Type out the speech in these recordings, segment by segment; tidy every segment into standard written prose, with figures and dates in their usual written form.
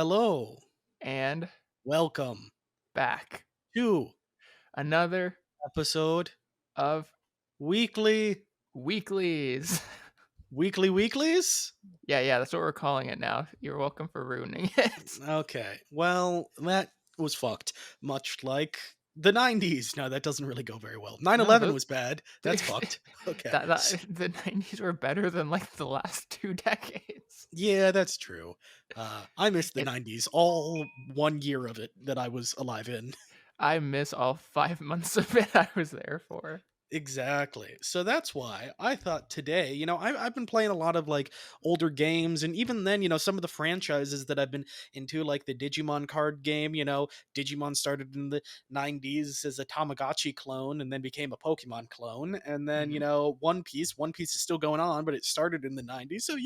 Hello, And welcome back. to Another episode of weekly weeklies. weeklies. Yeah, that's what we're calling it now. You're welcome for ruining it. Okay, well that was fucked. Much like the '90s. No, that doesn't really go very well. Nine No, eleven those was bad. That's fucked. Okay, the 90s were better than like the last 2 decades. yeah, that's true. I missed the It '90s. All 1 year of it that I was alive in. I miss all 5 months of it I was there for. Exactly. So that's why I thought today, I've been playing a lot of like older games. And even then, some of the franchises that I've been into, like the Digimon card game, Digimon started in the '90s as a Tamagotchi clone and then became a Pokemon clone. And then, Mhm. One Piece is still going on, but it started in the '90s. So,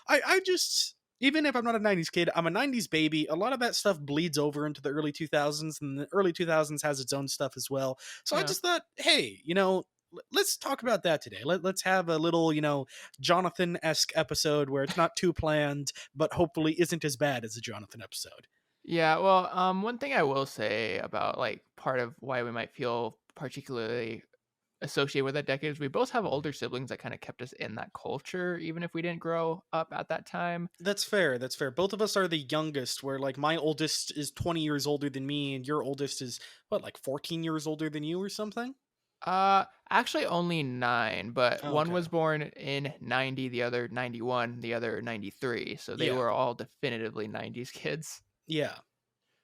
I just. Even if I'm not a '90s kid, I'm a '90s baby. A lot of that stuff bleeds over into the early 2000s, and the early 2000s has its own stuff as well. So I Yeah. just thought, hey, let's talk about that today. Let's have a little, Jonathan esque episode where it's not too planned, but hopefully isn't as bad as a Jonathan episode. Yeah, well, one thing I will say about like part of why we might feel particularly associated with that decade is we both have older siblings that kind of kept us in that culture, even if we didn't grow up at that time. That's fair. That's fair. Both of us are the youngest, where like my oldest is 20 years older than me, and your oldest is what, like 14 years older than you or something? Actually only 9, but Oh, one okay. was born in 90, the other 91, the other 93. So they Yeah. were all definitively 90s kids. Yeah.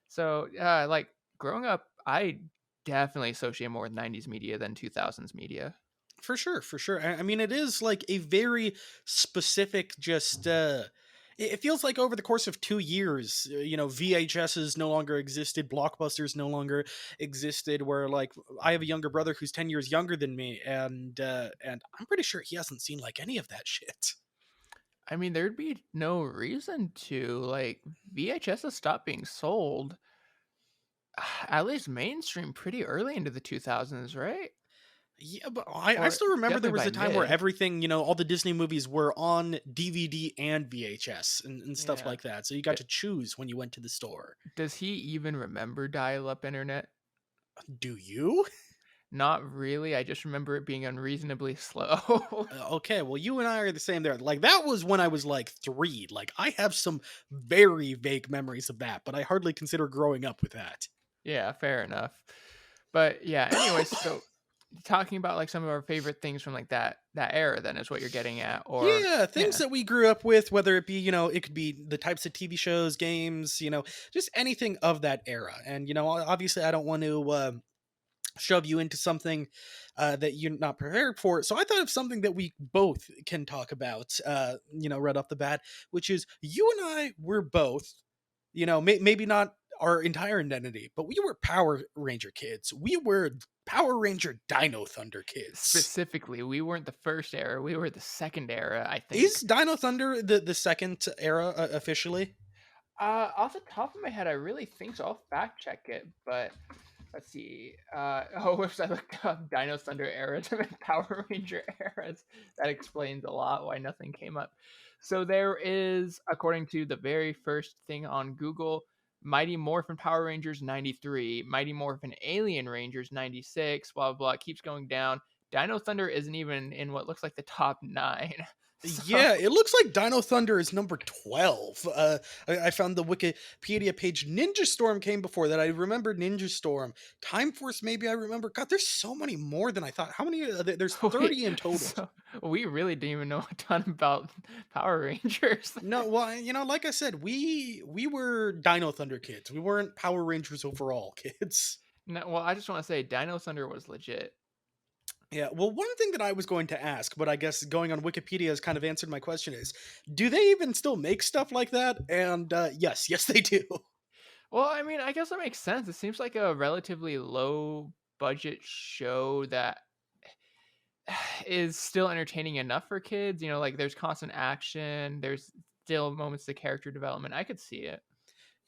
So, like growing up, I definitely associate more with 90s media than 2000s media. For sure, for sure. I mean, it is like a very specific, just it feels like over the course of 2 years, VHSs no longer existed, blockbusters no longer existed. Where like I have a younger brother who's 10 years younger than me, and I'm pretty sure he hasn't seen like any of that shit. I mean, there'd be no reason to like VHS stopped being sold at least mainstream pretty early into the 2000s, right? Yeah, but I Or still remember there definitely was by a time where mid. everything, all the Disney movies were on DVD and VHS and stuff Yeah. like that. So you got D- to choose when you went to the store. does he even remember dial-up internet? Do you? Not really. I just remember it being unreasonably slow. Okay, well, you and I are the same there. Like, that was when I was like 3. Like, I have some very vague memories of that, but I hardly consider growing up with that. Yeah, fair enough. But yeah, anyways, so talking about like some of our favorite things from like that era then is what you're getting at, or Yeah, things yeah. that we grew up with, whether it be, it could be the types of TV shows, games, just anything of that era. And, obviously, I don't want to shove you into something that you're not prepared for. So I thought of something that we both can talk about, right off the bat, which is you and I were both, maybe not our entire identity, but we were Power Ranger kids. We were Power Ranger Dino Thunder kids. Specifically, we weren't the first era, we were the second era, I Is think. Dino Thunder the second era officially? Off the top of my head, I really think so. I'll fact check it, but let's see. Oh, whoops! I looked up Dino Thunder eras and Power Ranger eras. That explains a lot why nothing came up. So there is, according to the very first thing on Google, Mighty Morphin Power Rangers 93, Mighty Morphin Alien Rangers 96, blah blah blah. It keeps going down. Dino Thunder isn't even in what looks like the top 9. So Yeah, it looks like Dino Thunder is number 12. I found the Wikipedia page. Ninja Storm came before that. I remember Ninja Storm. Time Force, maybe I remember. God, there's so many more than I thought. How many? There's wait, 30 in total. so we really didn't even know a ton about Power Rangers. No, well, like I said, we were Dino Thunder kids. We weren't Power Rangers overall kids. No, well, I just want to say Dino Thunder was legit. Yeah, well, one thing that I was going to ask, but I guess going on Wikipedia has kind of answered my question is, do they even still make stuff like that? And yes, they do. Well, I mean, I guess that makes sense. It seems like a relatively low budget show that is still entertaining enough for kids. Like there's constant action, there's still moments of character development. I could see it.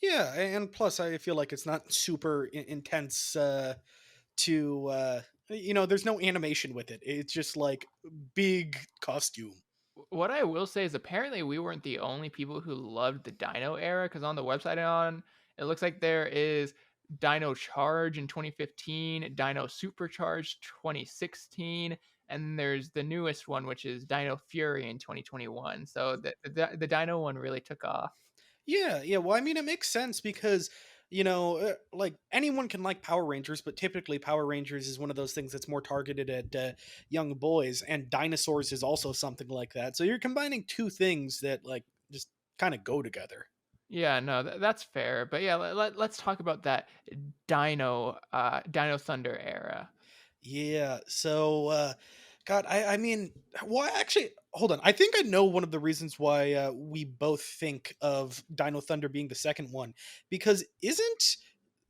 Yeah, and plus I feel like it's not super intense to there's no animation with it. It's just like big costume. What I will say is apparently we weren't the only people who loved the Dino era, because on the website it looks like there is Dino Charge in 2015, Dino Supercharged 2016, and there's the newest one, which is Dino Fury in 2021. So the Dino one really took off. Yeah, yeah. Well, I mean, it makes sense because like anyone can like Power Rangers, but typically Power Rangers is one of those things that's more targeted at young boys, and dinosaurs is also something like that. So you're combining two things that like just kind of go together. Yeah, no, that's fair. But yeah, let's talk about that Dino Thunder era. Yeah. So, God, I mean, well, actually, hold on. I think I know one of the reasons why we both think of Dino Thunder being the second one, because isn't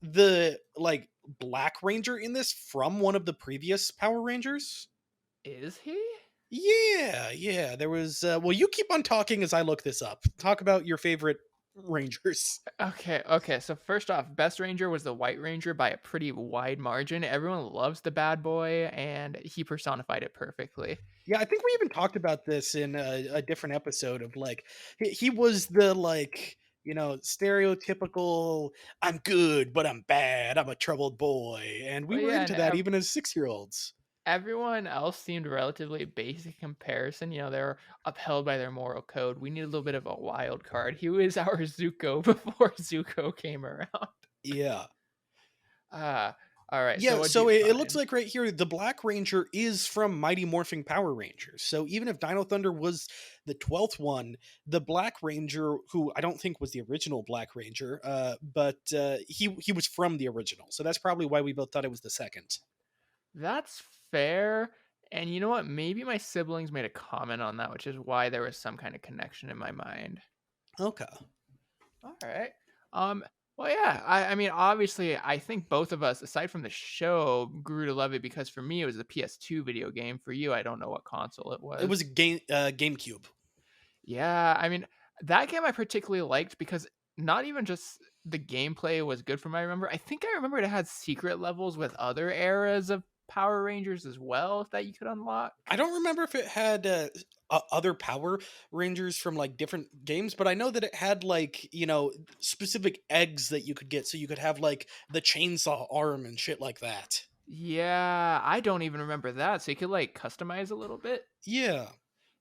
the like Black Ranger in this from one of the previous Power Rangers? Is he? Yeah, yeah. There was. Well, you keep on talking as I look this up. Talk about your favorite Rangers. Okay. So first off, Best Ranger was the White Ranger by a pretty wide margin. Everyone loves the bad boy, and he personified it perfectly. Yeah, I think we even talked about this in a different episode of like he was the like stereotypical I'm good but I'm bad, I'm a troubled boy, and we But were yeah, into that even as 6-year-olds. everyone else seemed relatively basic comparison. They're upheld by their moral code. We need a little bit of a wild card. He was our Zuko before Zuko came around. Yeah. Ah, all right. So Yeah, what'd so you it looks find? like right here the Black Ranger is from Mighty Morphing Power Rangers. So even if Dino Thunder was the 12th one, the Black Ranger, who I don't think was the original Black Ranger, but he was from the original. So that's probably why we both thought it was the second. That's fair. And you know what? Maybe my siblings made a comment on that, which is why there was some kind of connection in my mind. Okay. All right. Um. Well, yeah. I mean, obviously, I think both of us, aside from the show, grew to love it because for me, it was a PS2 video game. For you, I don't know what console it It was was. a GameCube. Yeah. I mean, that game I particularly liked because not even just the gameplay was good from what I remember. I think I remember it had secret levels with other eras of Power Rangers as well that you could unlock. I don't remember if it had other Power Rangers from like different games, but I know that it had like specific eggs that you could get, so you could have like the chainsaw arm and shit like that. Yeah, I don't even remember that. So you could like customize a little bit. Yeah.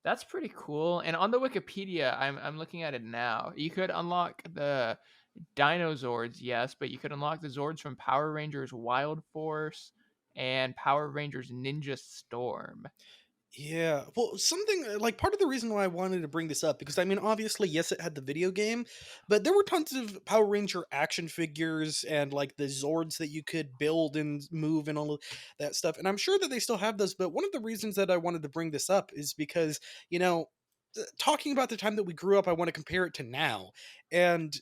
That's pretty cool. And on the Wikipedia, I'm looking at it now. You could unlock the Dino Zords, yes, but you could unlock the Zords from Power Rangers Wild Force and Power Rangers Ninja Storm. Yeah. Well, something like part of the reason why I wanted to bring this up because I mean, obviously, yes, it had the video game, but there were tons of Power Ranger action figures and like the Zords that you could build and move and all of that stuff. And I'm sure that they still have those. But one of the reasons that I wanted to bring this up is because, talking about the time that we grew up, I want to compare it to now. And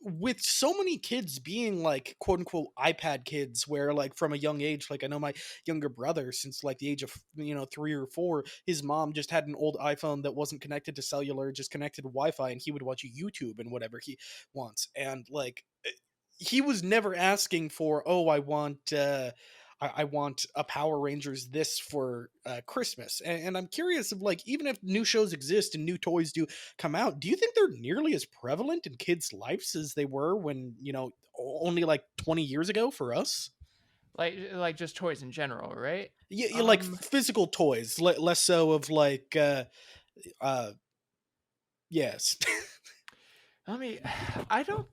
with so many kids being like quote unquote iPad kids, where like from a young age, like I know my younger brother since like the age of 3 or 4, his mom just had an old iPhone that wasn't connected to cellular, just connected to Wi-Fi, and he would watch YouTube and whatever he wants. And like he was never asking for, oh, I want a Power Rangers this for Christmas. And I'm curious of like, even if new shows exist and new toys do come out, do you think they're nearly as prevalent in kids' lives as they were when, only like 20 years ago for us? Like just toys in general, right? Yeah, like Um, physical toys, less so of like, uh, yes. I mean, I don't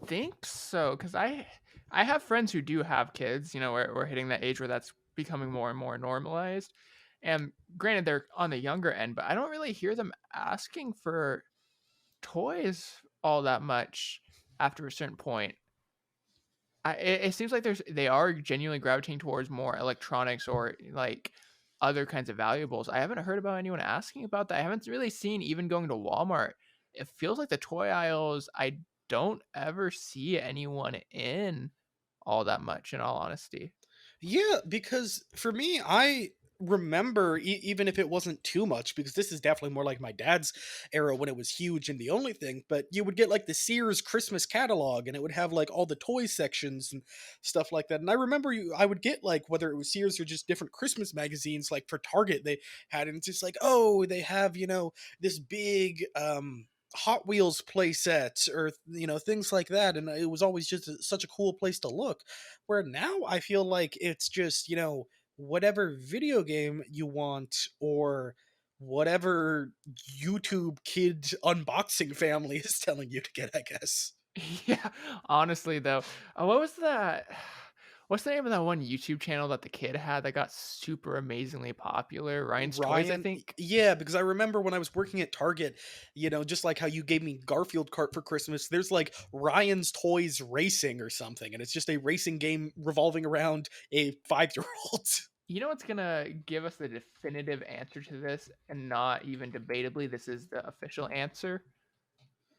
think so because I have friends who do have kids. We're hitting that age where that's becoming more and more normalized. And granted, they're on the younger end, but I don't really hear them asking for toys all that much after a certain point. It seems like they are genuinely gravitating towards more electronics or like other kinds of valuables. I haven't heard about anyone asking about that. I haven't really seen even going to Walmart. It feels like the toy aisles, I don't ever see anyone in all that much, in all honesty. Yeah, because for me, I remember, even if it wasn't too much, because this is definitely more like my dad's era when it was huge and the only thing, but you would get like the Sears Christmas catalog and it would have like all the toy sections and stuff like that. And I remember I would get like whether it was Sears or just different Christmas magazines, like for Target, they had, and it's just like, oh, they have, this big, Hot Wheels play sets or things like that, and it was always just such a cool place to look. Where now I feel like it's just whatever video game you want or whatever YouTube kid unboxing family is telling you to get, I guess. Yeah, honestly though, what was that? What's the name of that one YouTube channel that the kid had that got super amazingly popular? Ryan's Toys, I think. Yeah, because I remember when I was working at Target, just like how you gave me Garfield cart for Christmas, there's like Ryan's Toys Racing or something, and it's just a racing game revolving around a 5-year-old. You know what's gonna give us the definitive answer to this, and not even debatably, this is the official answer?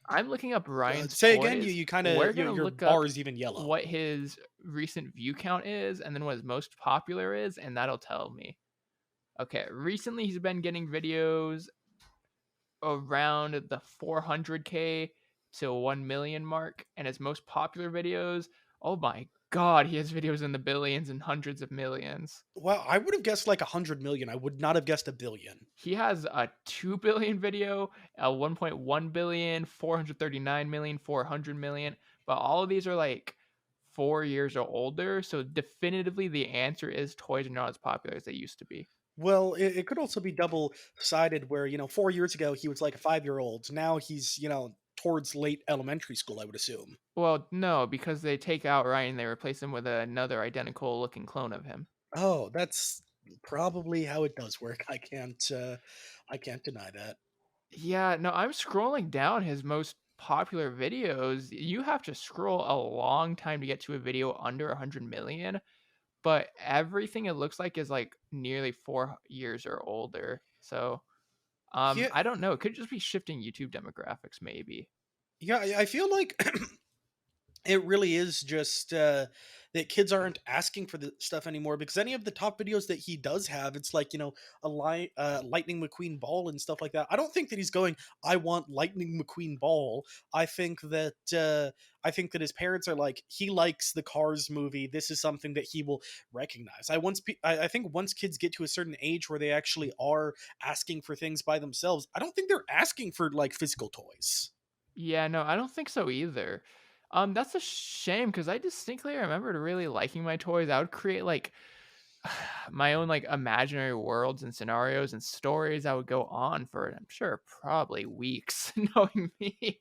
I'm looking up Ryan's Say again, you Toys. you kind We're of gonna your look up bar is even yellow. what his recent view count is, and then what his most popular is, and that'll tell me. Okay, recently he's been getting videos around the 400K to 1 million mark, and his most popular videos, oh my god, he has videos in the billions and hundreds of millions. Well, I would have guessed like 100 million. I would not have guessed a billion. He has a 2 billion video, a 1.1 billion, 439 million, 400 million, but all of these are like 4 years or older, so definitively the answer is toys are not as popular as they used to be. Well, it could also be double sided where, 4 years ago he was like a 5-year-old. Now he's, towards late elementary school, I would assume. Well, no, because they take out Ryan, they replace him with another identical looking clone of him. Oh, that's probably how it does work. I can't deny that. Yeah, no, I'm scrolling down his most popular videos. You have to scroll a long time to get to a video under 100 million, but everything it looks like is like nearly 4 years or older. So, Yeah, I don't know. It could just be shifting YouTube demographics, maybe. yeah, I feel like it really is just that kids aren't asking for the stuff anymore because any of the top videos that he does have, it's like Lightning McQueen ball and stuff like that. I don't think that he's going, I want Lightning McQueen ball. I think that his parents are like, he likes the Cars movie. This is something that he will recognize. I think once kids get to a certain age where they actually are asking for things by themselves, I don't think they're asking for like physical toys. Yeah, no, I don't think so either. That's a shame because I distinctly remembered really liking my toys. I would create like my own like imaginary worlds and scenarios and stories that would go on for I'm sure probably weeks knowing me.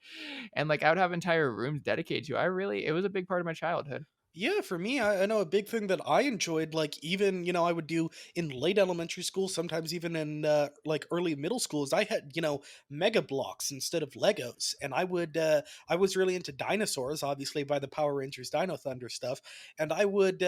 And like I would have entire rooms dedicated to. It was a big part of my childhood. Yeah, for me, I know a big thing that I enjoyed, like even I would do in late elementary school, sometimes even in like early middle school, is I had Mega Blocks instead of Legos, and I was really into dinosaurs, obviously by the Power Rangers Dino Thunder stuff, and I would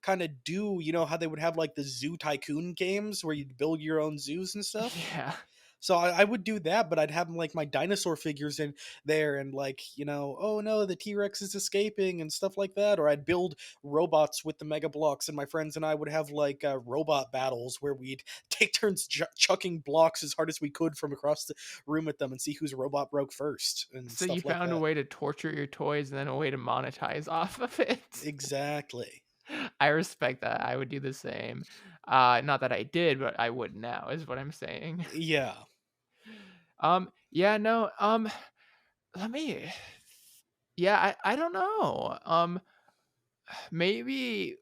kind of do how they would have like the Zoo Tycoon games where you'd build your own zoos and stuff. Yeah. So I would do that, but I'd have like my dinosaur figures in there and like, oh no, the T-Rex is escaping and stuff like that. Or I'd build robots with the Mega Blocks and my friends and I would have like robot battles where we'd take turns chucking blocks as hard as we could from across the room at them and see whose robot broke first and So you stuff like found a that. way to torture your toys and then a way to monetize off of it. Exactly. I respect that. I would do the same. Not that I did, but I would now, is what I'm saying. Yeah. Yeah, no, let me yeah, I don't know. Maybe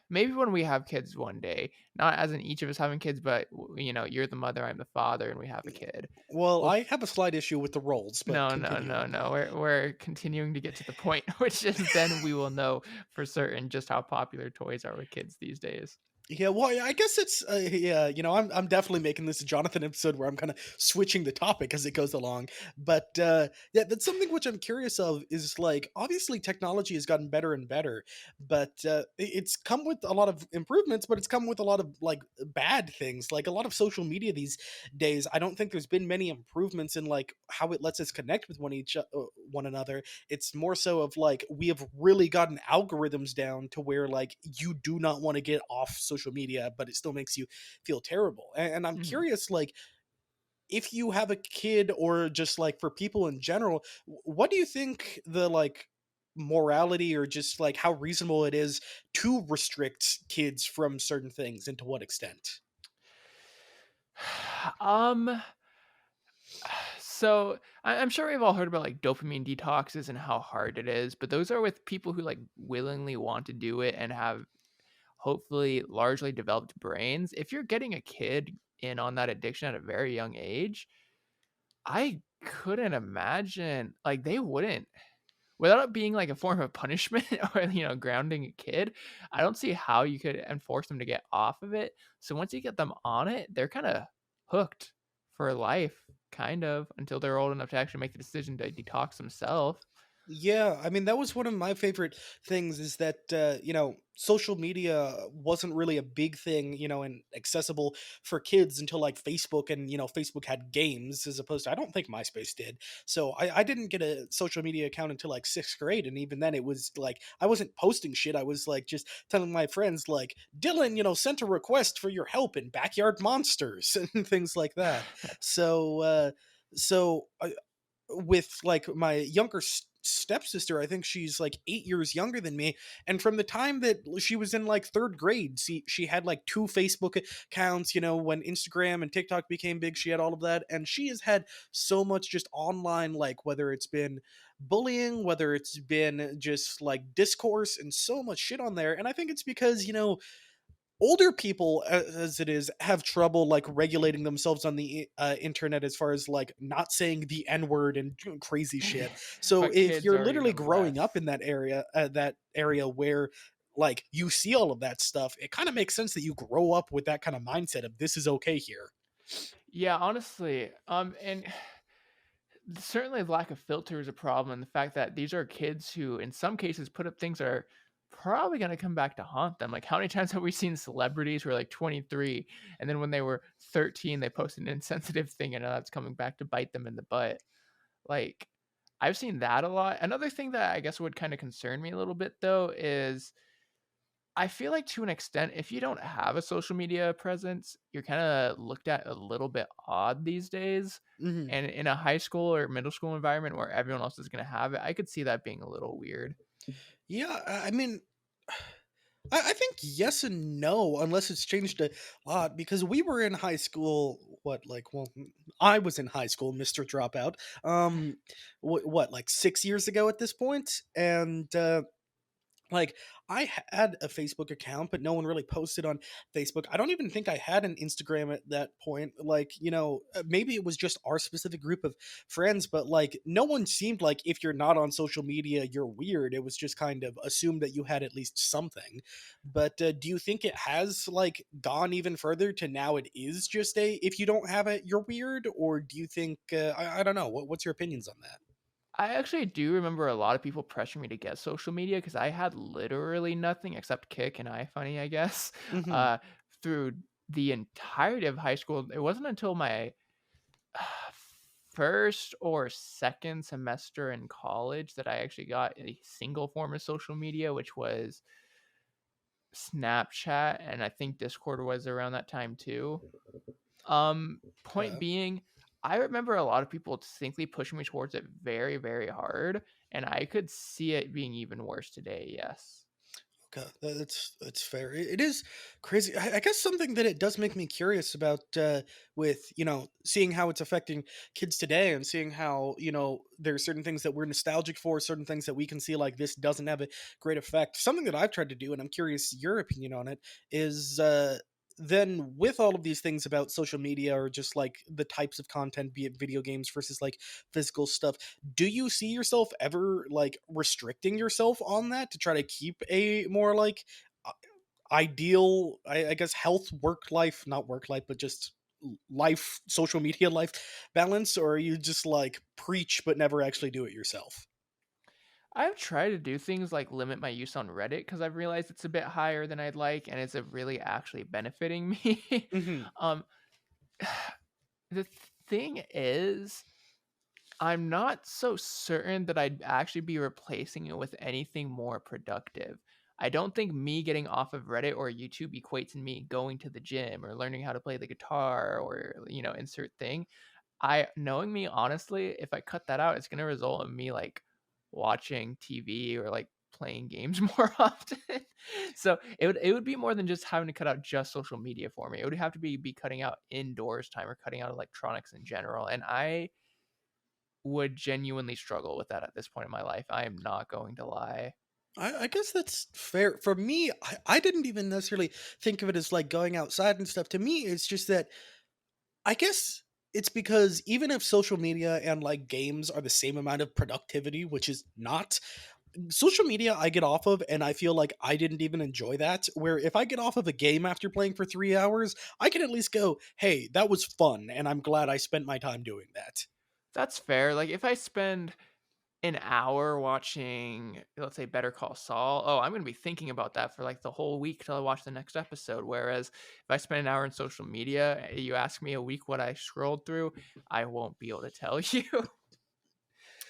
maybe when we have kids one day, not as in each of us having kids, but you're the mother, I'm the father, and we have a kid. Well, Well, I have a slight issue with the roles, but no, no, continue. no, no. We're continuing to get to the point, which is then we will know for certain just how popular toys are with kids these days. Yeah, well, I guess it's yeah, I'm definitely making this a Jonathan episode where I'm kind of switching the topic as it goes along. But yeah, that's something which I'm curious of is like obviously technology has gotten better and better, but it's come with a lot of improvements, but it's come with a lot of like bad things, like a lot of social media these days. I don't think there's been many improvements in like how it lets us connect with one another. It's more so of like we have really gotten algorithms down to where like you do not want to get off social media, but it still makes you feel terrible. And I'm Mhm. curious, like, if you have a kid or just like for people in general, what do you think the like morality or just like how reasonable it is to restrict kids from certain things and to what extent? Um, so I'm sure we've all heard about like dopamine detoxes and how hard it is, but those are with people who like willingly want to do it and have hopefully largely developed brains. If you're getting a kid in on that addiction at a very young age, I couldn't imagine like they wouldn't without it being like a form of punishment or grounding a kid. I don't see how you could enforce them to get off of it. So once you get them on it, they're kind of hooked for life, kind of until they're old enough to actually make the decision to detox themselves. Yeah, I mean that was one of my favorite things is that social media wasn't really a big thing, and accessible for kids until like Facebook and Facebook had games as opposed to I don't think MySpace did. So I didn't get a social media account until like 6th grade, and even then it was like I wasn't posting shit. I was like just telling my friends like Dylan, sent a request for your help in Backyard Monsters and things like that. So so with like my younger stepsister, I think she's like 8 years younger than me, and from the time that she was in like 3rd grade, she had like 2 Facebook accounts. When Instagram and TikTok became big, she had all of that, and she has had so much just online, like whether it's been bullying, whether it's been just like discourse and so much shit on there. And I think it's because older people as it is have trouble like regulating themselves on the internet as far as like not saying the n word and doing crazy shit. So But if kids you're are literally even growing up less. in that area where like you see all of that stuff, it kind of makes sense that you grow up with that kind of mindset of this is okay here. Yeah, honestly. And certainly lack of filter is a problem, and the fact that these are kids who, in some cases, put up things that are probably gonna come back to haunt them. Like, how many times have we seen celebrities who are, like, 23, and then when they were 13, they posted an insensitive thing, and now that's coming back to bite them in the butt. Like, I've seen that a lot. Another thing that I guess would kinda concern me a little bit, though, is I feel like to an extent, if you don't have a social media presence, you're kinda looked at a little bit odd these days, Mhm. and in a high school or middle school environment where everyone else is gonna have it, I could see that being a little weird. Yeah, I mean, I think yes and no, unless it's changed a lot. Because we were in high school, I was in high school, Mister Dropout. What, like 6 years ago at this point, and like I had a Facebook account, but no one really posted on Facebook. I don't even think I had an Instagram at that point. Like, maybe it was just our specific group of friends, but like no one seemed like if you're not on social media, you're weird. It was just kind of assumed that you had at least something. But do you think it has like gone even further to now it is just a if you don't have it, you're weird? Or do you think, I don't know, what's your opinions on that? I actually do remember a lot of people pressuring me to get social media because I had literally nothing except Kick and iFunny, I guess, Hmm. uh, through the entirety of high school. It wasn't until my first or second semester in college that I actually got a single form of social media, which was Snapchat, and I think Discord was around that time too. Point being, I remember a lot of people distinctly pushing me towards it very, very hard, and I could see it being even worse today. Yes. Okay, that's fair. It is crazy. I guess something that it does make me curious about with seeing how it's affecting kids today and seeing how there's certain things that we're nostalgic for, certain things that we can see like this doesn't have a great effect. Something that I've tried to do, and I'm curious your opinion on it, is then with all of these things about social media or just like the types of content, be it video games versus like physical stuff, do you see yourself ever like restricting yourself on that to try to keep a more like uh, ideal, I guess, health work life, not work life, but just life, social media life balance? Or are you just like preach but never actually do it yourself? I've tried to do things like limit my use on Reddit because I've realized it's a bit higher than I'd like, and it's really actually benefiting me. Hmm. um, the thing is, I'm not so certain that I'd actually be replacing it with anything more productive. I don't think me getting off of Reddit or YouTube equates in me going to the gym or learning how to play the guitar or, insert thing. I knowing me honestly, if I cut that out, it's gonna result in me, like, watching TV or, like, playing games more often. So, it would be more than just having to cut out just social media for me. It would have to be cutting out indoors time or cutting out electronics in general, and I would genuinely struggle with that at this point in my life. I am not going to lie. I guess that's fair. For me, I didn't even necessarily think of it as like going outside and stuff. To me, it's just that I guess it's because even if social media and like games are the same amount of productivity, which is not, social media I get off of and I feel like I didn't even enjoy that. Where if I get off of a game after playing for 3 hours, I can at least go, hey, that was fun. And I'm glad I spent my time doing that. That's fair. Like, if I spend an hour watching, let's say, Better Call Saul, oh, I'm gonna be thinking about that for, like, the whole week till I watch the next episode, whereas if I spend an hour on social media, you ask me a week what I scrolled through, I won't be able to tell you.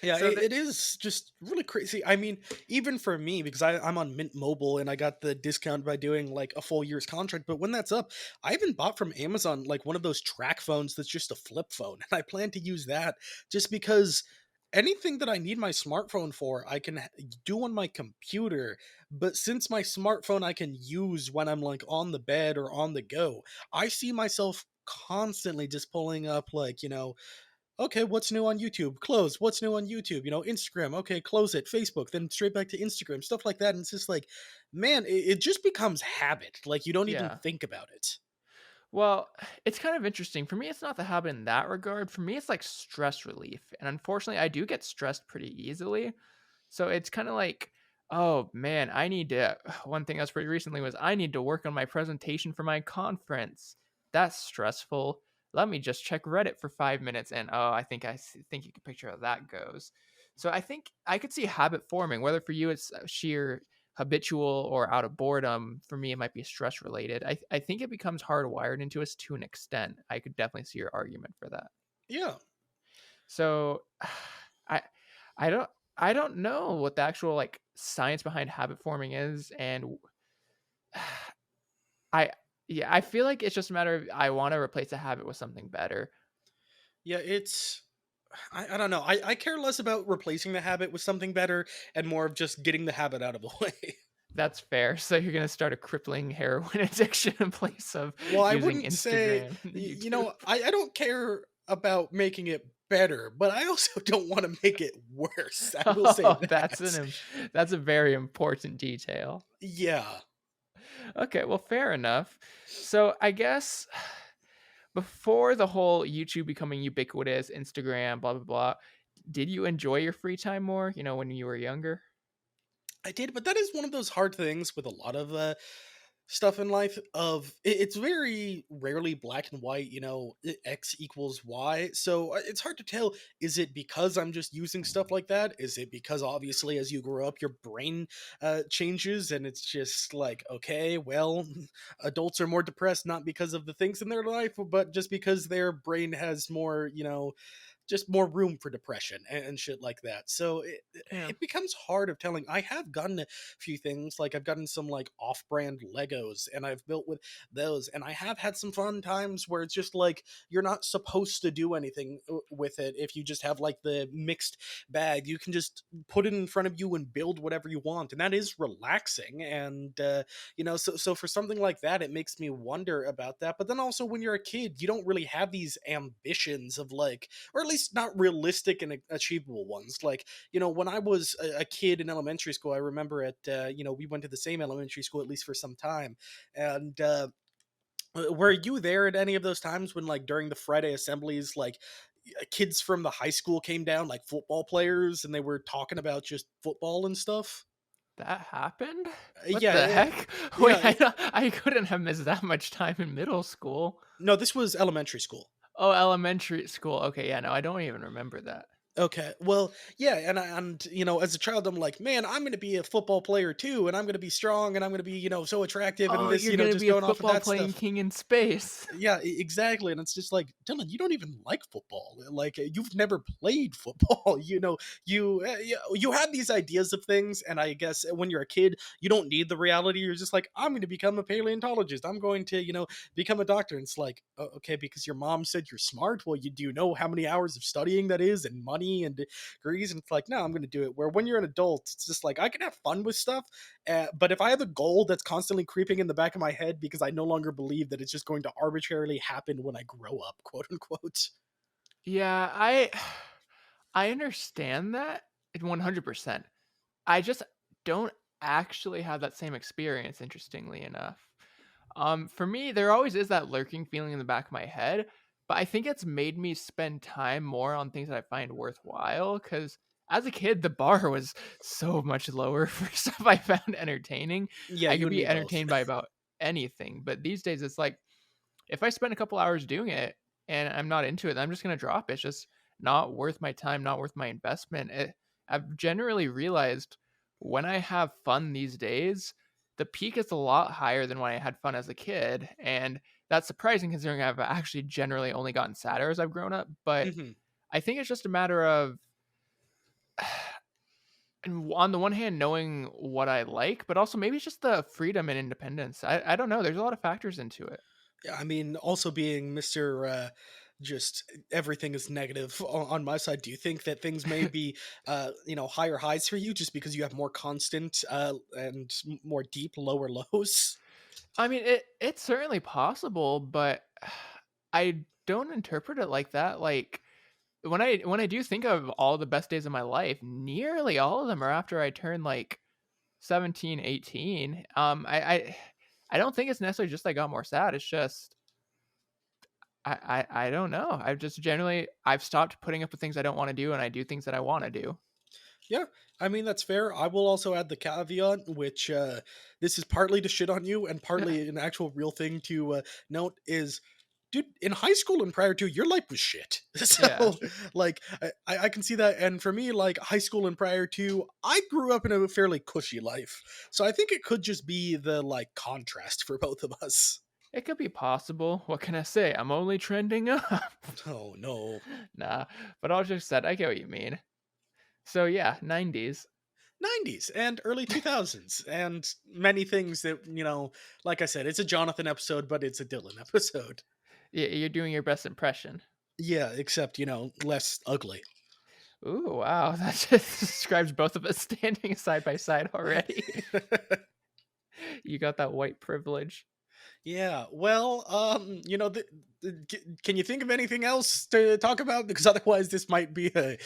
Yeah, So that it is just really crazy. I mean, even for me, because I'm on Mint Mobile and I got the discount by doing like a full year's contract. But when that's up, I even bought from Amazon like one of those track phones that's just a flip phone. And I plan to use that just because anything that I need my smartphone for, I can do on my computer. But since my smartphone I can use when I'm like on the bed or on the go, I see myself constantly just pulling up like, okay, what's new on YouTube? Close. What's new on YouTube? Instagram. Okay, close it. Facebook, then straight back to Instagram, stuff like that. And it's just like, man, it just becomes habit. Like you don't even yeah. think about it. Well, it's kind of interesting. For me, it's not the habit in that regard. For me, it's like stress relief. And unfortunately, I do get stressed pretty easily. So it's kind of like, oh man, I need to. One thing I was pretty recently was I need to work on my presentation for my conference. That's stressful. Let me just check Reddit for 5 minutes, and oh, think you can picture how that goes. So I think I could see habit forming. Whether for you it's sheer habitual or out of boredom. For me, it might be stress related. I think it becomes hardwired into us to an extent. I could definitely see your argument for that. Yeah. So I I don't I don't know what the actual like science behind habit forming is, and I yeah, I feel like it's just a matter of I want to replace a habit with something better. Yeah, I don't know. I care less about replacing the habit with something better and more of just getting the habit out of the way. That's fair. So you're gonna start a crippling heroin addiction in place of Well, I using wouldn't say, Instagram and YouTube. I don't care about making it better, but I also don't want to make it worse. I will say Oh, that. that's a very important detail. Yeah. Okay, well, fair enough. So I guess before the whole YouTube becoming ubiquitous, Instagram, blah blah blah, did you enjoy your free time more? When you were younger. I did, but that is one of those hard things with a lot of stuff in life. It's very rarely black and white. X equals Y, so it's hard to tell. Is it because I'm just using stuff like that? Is it because obviously as you grow up, your brain changes, and it's just like, okay, well, adults are more depressed not because of the things in their life, but just because their brain has more, just more room for depression and shit like that. So Yeah. it becomes hard of telling. I have gotten a few things, like I've gotten some like off-brand Legos and I've built with those, and I have had some fun times where it's just like you're not supposed to do anything with it. If you just have like the mixed bag, you can just put it in front of you and build whatever you want, and that is relaxing. And so for something like that, it makes me wonder about that. But then also when you're a kid, you don't really have these ambitions of like, or at least not realistic and achievable ones. Like, when I was a kid in elementary school, I remember we went to the same elementary school at least for some time. And were you there at any of those times when, like, during the Friday assemblies, like, kids from the high school came down, like football players, and they were talking about just football and stuff? That happened? What Yeah, the heck? Wait, yeah. I couldn't have missed that much time in middle school. No, this was elementary school. Oh, elementary school. Okay, yeah, no, I don't even remember that. Okay. Well, yeah, as a child, I'm like, man, I'm going to be a football player too, and I'm going to be strong, and I'm going to be, so attractive, and Oh, this, you're gonna just be a going off of football that playing stuff. king in space. Yeah, exactly. And it's just like, Dylan, you don't even like football. Like, you've never played football. You had these ideas of things, and I guess when you're a kid, you don't need the reality. You're just like, I'm going to become a paleontologist. I'm going to, become a doctor. And it's like, okay, because your mom said you're smart. Well, you do know how many hours of studying that is, and money and degrees. And it's like, no, I'm going to do it. Where when you're an adult, it's just like I can have fun with stuff, but if I have a goal that's constantly creeping in the back of my head because I no longer believe that it's just going to arbitrarily happen when I grow up, quote unquote. Yeah, I understand that 100%. I just don't actually have that same experience, interestingly enough. For me, there always is that lurking feeling in the back of my head, but I think it's made me spend time more on things that I find worthwhile. Because as a kid, the bar was so much lower for stuff I found entertaining. Yeah, I you could and be me both. entertained by about anything, but these days it's like if I spend a couple hours doing it and I'm not into it, I'm just gonna drop it. It's just not worth my time, not worth my investment. I've generally realized when I have fun these days, the peak is a lot higher than when I had fun as a kid, and that's surprising considering I've actually generally only gotten sadder as I've grown up. But Hmm. I think it's just a matter of, and on the one hand, knowing what I like, but also maybe it's just the freedom and independence. I don't know. There's a lot of factors into it. Yeah, I mean, also being Mr. Just everything is negative on my side. Do you think that things may be, higher highs for you just because you have more constant and more deep lower lows? I mean, it's certainly possible, but I don't interpret it like that. Like when I do think of all the best days of my life, nearly all of them are after I turn like 17, 18. I don't think it's necessarily just I got more sad. It's just I don't know. I've stopped putting up with things I don't want to do and I do things that I want to do. Yeah, I mean that's fair. I will also add the caveat, which this is partly to shit on you and partly an actual real thing to note is, dude, in high school and prior to, your life was shit. Yeah. So, like, I can see that. And for me, like high school and prior to, I grew up in a fairly cushy life. So I think it could just be the like contrast for both of us. It could be possible. What can I say? I'm only trending up. Oh no. Nah, but all just said, I get what you mean. So yeah, 90s. 90s and early 2000s and many things that, like I said, it's a Jonathan episode, but it's a Dylan episode. You're doing your best impression. Yeah, except, less ugly. Ooh, wow. That just describes both of us standing side by side already. You got that white privilege. Yeah, well, can you think of anything else to talk about? Because otherwise, this miit be a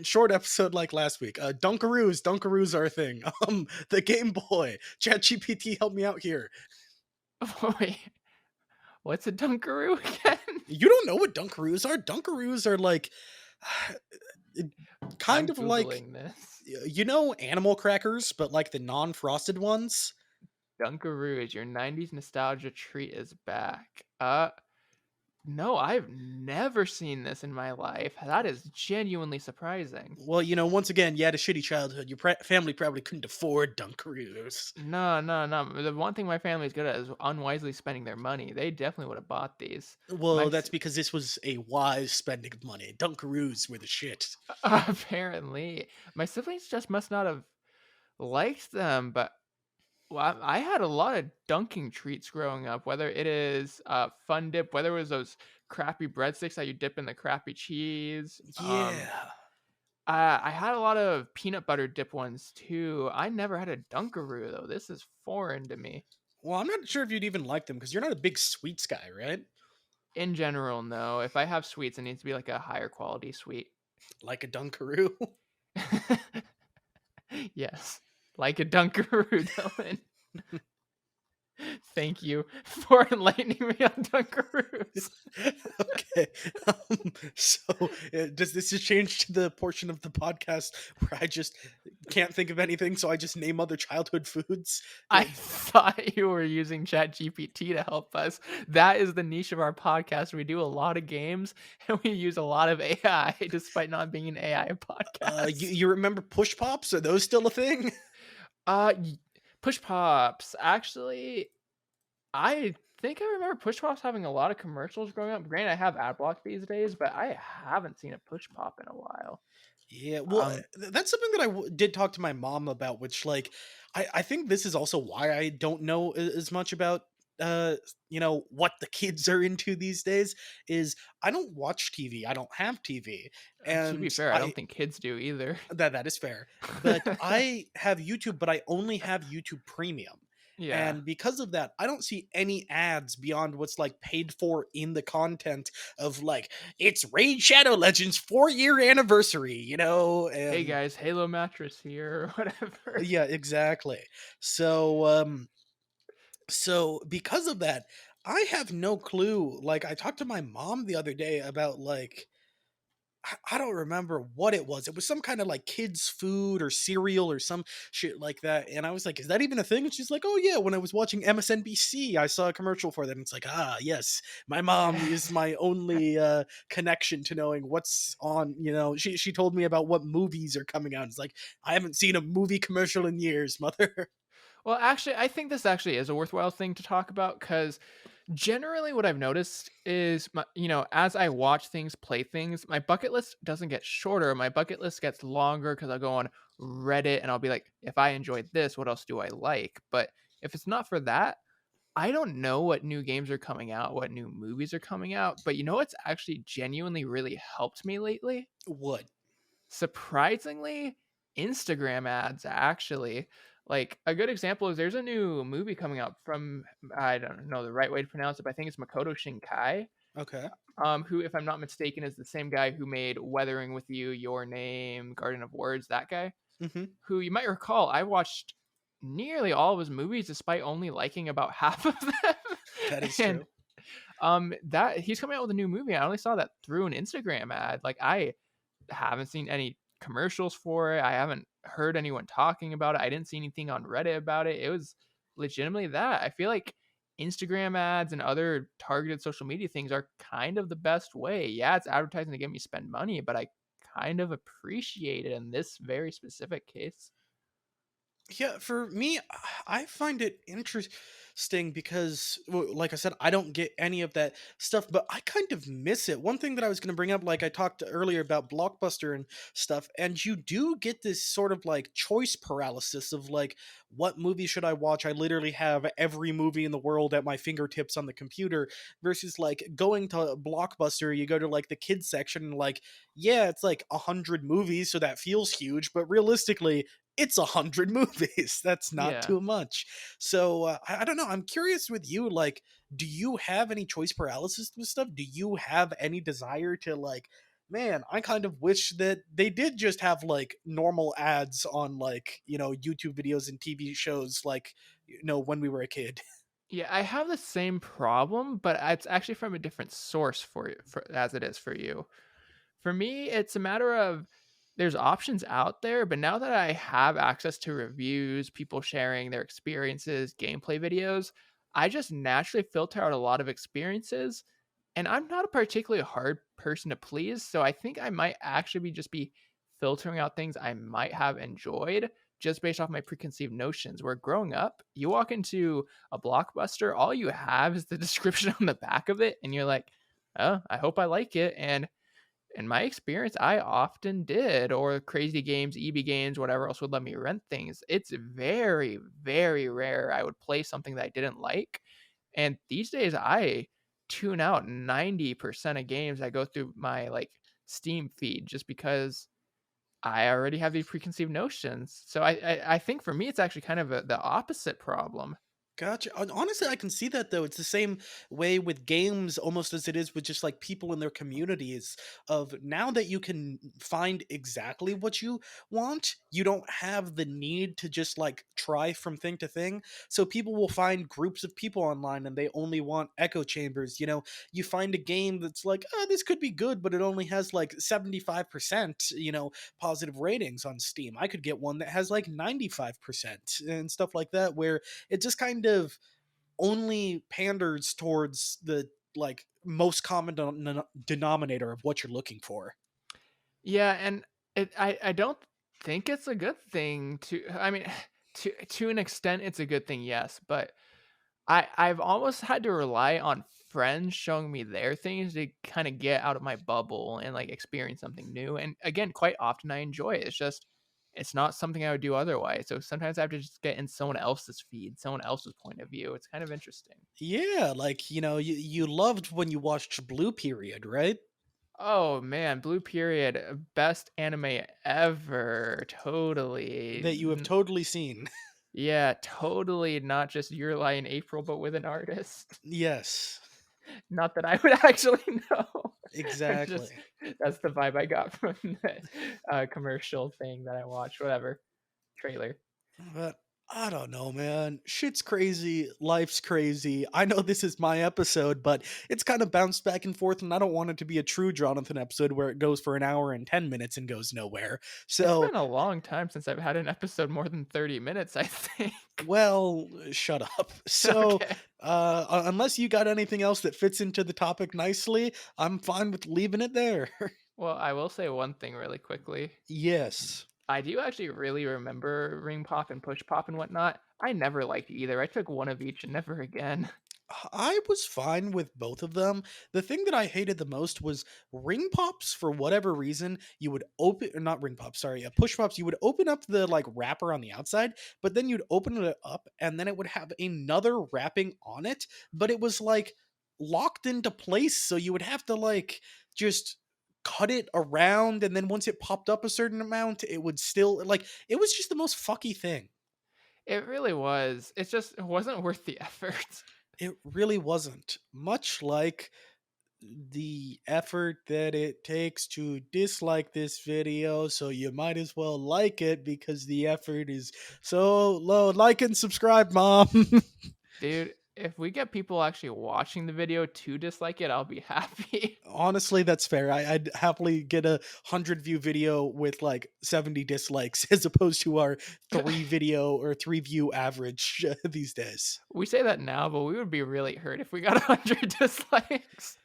short episode like last week. Dunkaroos are a thing. The Game Boy, ChatGPT, help me out here. Wait, what's a Dunkaroo again? You don't know what Dunkaroos are? Dunkaroos are like kind I'm of like Googling this. animal crackers, but like the non-frosted ones. Dunkaroo is your 90s nostalgia treat is back. No, I've never seen this in my life. That is genuinely surprising. Well, once again, you had a shitty childhood. Your family probably couldn't afford Dunkaroos. No, no, no. The one thing my family is good at is unwisely spending their money. They definitely would have bought these. My Well, that's because this was a wise spending of money. Dunkaroos were the shit. apparently, my siblings just must not have liked them, but well, I had a lot of dunking treats growing up, whether it is Fun Dip, whether it was those crappy breadsticks that you dip in the crappy cheese. Yeah. I had a lot of peanut butter dip ones too. I never had a Dunkaroo though. This is foreign to me. Well, I'm not sure if you'd even like them because you're not a big sweets guy, right? In general, no. If I have sweets, it needs to be like a higher quality sweet. Like a Dunkaroo. Yes, like a Dunkaroo, Dylan. Thank you for enlightening me on Dunkaroos. Okay. So, does this just change to the portion of the podcast where I just can't think of anything, so I just name other childhood foods? I thought you were using ChatGPT to help us. That is the niche of our podcast. We do a lot of games and we use a lot of AI despite not being an AI You, podcast. you remember push pops? Are those still a thing? Y Push Pops. Actually, I think I remember Push Pops having a lot of commercials growing up. Granted, I have ad block these days, but I haven't seen a Push Pop in a while. Yeah, well, Um, that's something that did talk to my mom about, which, like, I think this is also why I don't know as much about, what the kids are into these days. Is I don't watch TV, I don't have TV, to be and fair, I don't think kids do either. that is fair. But I have YouTube, but I only have YouTube Premium. Yeah. And because of that, I don't see any ads beyond what's like paid for in the content of like it's Raid Shadow Legends 4-year anniversary, Hey and guys, Halo mattress here or whatever. yeah, exactly. So because of that, I have no clue. Like I talked to my mom the other day about like I don't remember what it was. It was some kind of like kids food or cereal or some shit like that. And I was like, "Is that even a thing?" And she's like, "Oh yeah, when I was watching MSNBC, I saw a commercial for that." And it's like, "Ah, yes. My mom is my only connection to knowing what's on, she told me about what movies are coming out. It's like, "I haven't seen a movie commercial in years, mother." Well, actually, I think this actually is a worthwhile thing to talk about because generally what I've noticed is, as I watch things, play things, my bucket list doesn't get shorter. My bucket list gets longer because I'll go on Reddit and I'll be like, if I enjoyed this, what else do I like? But if it's not for that, I don't know what new games are coming out, what new movies are coming out. But you know what's actually genuinely really helped me lately? What? Surprisingly, Instagram ads actually. Like a good example is there's a new movie coming out from, I don't know the right way to pronounce it, but I think it's Makoto Shinkai, Okay. who, if I'm not mistaken, is the same guy who made Weathering with You, Your Name, Garden of Words, that guy. Hmm. Who you might recall, I watched nearly all of his movies despite only liking about half of them. That is And true. that he's coming out with a new movie. I only saw that through an Instagram ad. Like I haven't seen any commercials for it. I haven't heard anyone talking about it. I didn't see anything on Reddit about it. It was legitimately that. I feel like Instagram ads and other targeted social media things are kind of the best way. Yeah, it's advertising to get me spend money, but I kind of appreciate it in this very specific case. Yeah, for me, I find it interesting because, like I said, I don't get any of that stuff, but I kind of miss it. One thing that I was going to bring up, like I talked earlier about Blockbuster and stuff, and you do get this sort of like choice paralysis of like, what movie should I watch? I literally have every movie in the world at my fingertips on the computer, versus like going to Blockbuster, you go to like the kids section, and like, yeah, it's like 100 movies, so that feels huge, but realistically, it's 100 movies. That's not Yeah. too much. So I don't know. I'm curious with you. Like, do you have any choice paralysis with stuff? Do you have any desire to like? Man, I kind of wish that they did just have like normal ads on like YouTube videos and TV shows like when we were a kid. Yeah, I have the same problem, but it's actually from a different source for you, as it is for you. For me, it's a matter of there's options out there, but now that I have access to reviews, people sharing their experiences, gameplay videos, I just naturally filter out a lot of experiences. And I'm not a particularly hard person to please, so I think I might actually be filtering out things I might have enjoyed just based off my preconceived notions. Where growing up, you walk into a Blockbuster, all you have is the description on the back of it, and you're like, "Oh, I hope I like it." And in my experience, I often did, or Crazy Games, EB Games, whatever else would let me rent things. It's very, very rare I would play something that I didn't like. And these days, I tune out 90% of games that go through my like Steam feed just because I already have these preconceived notions. So I think for me, it's actually kind of the opposite problem. Gotcha. Honestly, I can see that though. It's the same way with games almost as it is with just like people in their communities of now that you can find exactly what you want, you don't have the need to just like try from thing to thing. So people will find groups of people online and they only want echo chambers. You find a game that's like, oh, this could be good, but it only has like 75%, positive ratings on Steam. I could get one that has like 95% and stuff like that where it just kind of only panders towards the like most common denominator of what you're looking for. Yeah, and I don't think it's a good thing to. I mean, to an extent, it's a good thing, yes, but I've almost had to rely on friends showing me their things to kind of get out of my bubble and like experience something new. And again, quite often I enjoy it. It's just it's not something I would do otherwise. So sometimes I have to just get in someone else's feed, someone else's point of view. It's kind of interesting. Yeah, like you loved when you watched Blue Period, right? Oh man, Blue Period, best anime ever. Totally. That you have totally seen. Yeah, totally not just Your Lie in April, but with an artist. Yes, Not that I would actually know. I'm exactly. just that's the vibe I got from the, commercial thing that I watched, whatever, trailer. But I don't know, man. Shit's crazy. Life's crazy. I know this is my episode, but it's kind of bounced back and forth, and I don't want it to be a true Jonathan episode where it goes for an hour and 10 minutes and goes nowhere. It's So, been a long time since I've had an episode more than 30 minutes, I think. well, shut up. So, Okay. unless you got anything else that fits into the topic nicely, I'm fine with leaving it there. Well, I will say one thing really quickly. Yes. I do actually really remember Ring Pop and Push Pop and whatnot. I never liked either. I took one of each and never again. I was fine with both of them. The thing that I hated the most was ring pops for whatever reason. You would open or not ring pops, sorry, push pops. You would open up the like wrapper on the outside, but then you'd open it up and then it would have another wrapping on it, but it was like locked into place, so you would have to like just cut it around and then once it popped up a certain amount, it would still like it was just the most fucky thing. It really was. It's just it wasn't worth the effort. It really wasn't. Much like the effort that it takes to dislike this video, so you might as well like it because the effort is so low. Like and subscribe, mom. Dude, if we get people actually watching the video to dislike it, I'll be happy. Honestly, that's fair. I'd happily get 100 view video with like 70 dislikes as opposed to our 3 view average these days. We say that now, but we would be really hurt if we got 100 dislikes.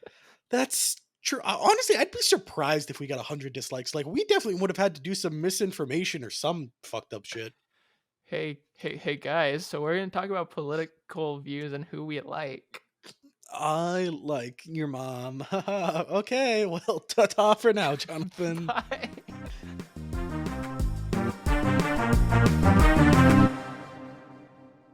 That's true. Honestly, I'd be surprised if we got 100 dislikes. Like, we definitely would have had to do some misinformation or some fucked up shit. Hey, guys. So we're gonna talk about political views and who we like. I like your mom. Okay, well, ta ta for now, Jonathan. Bye.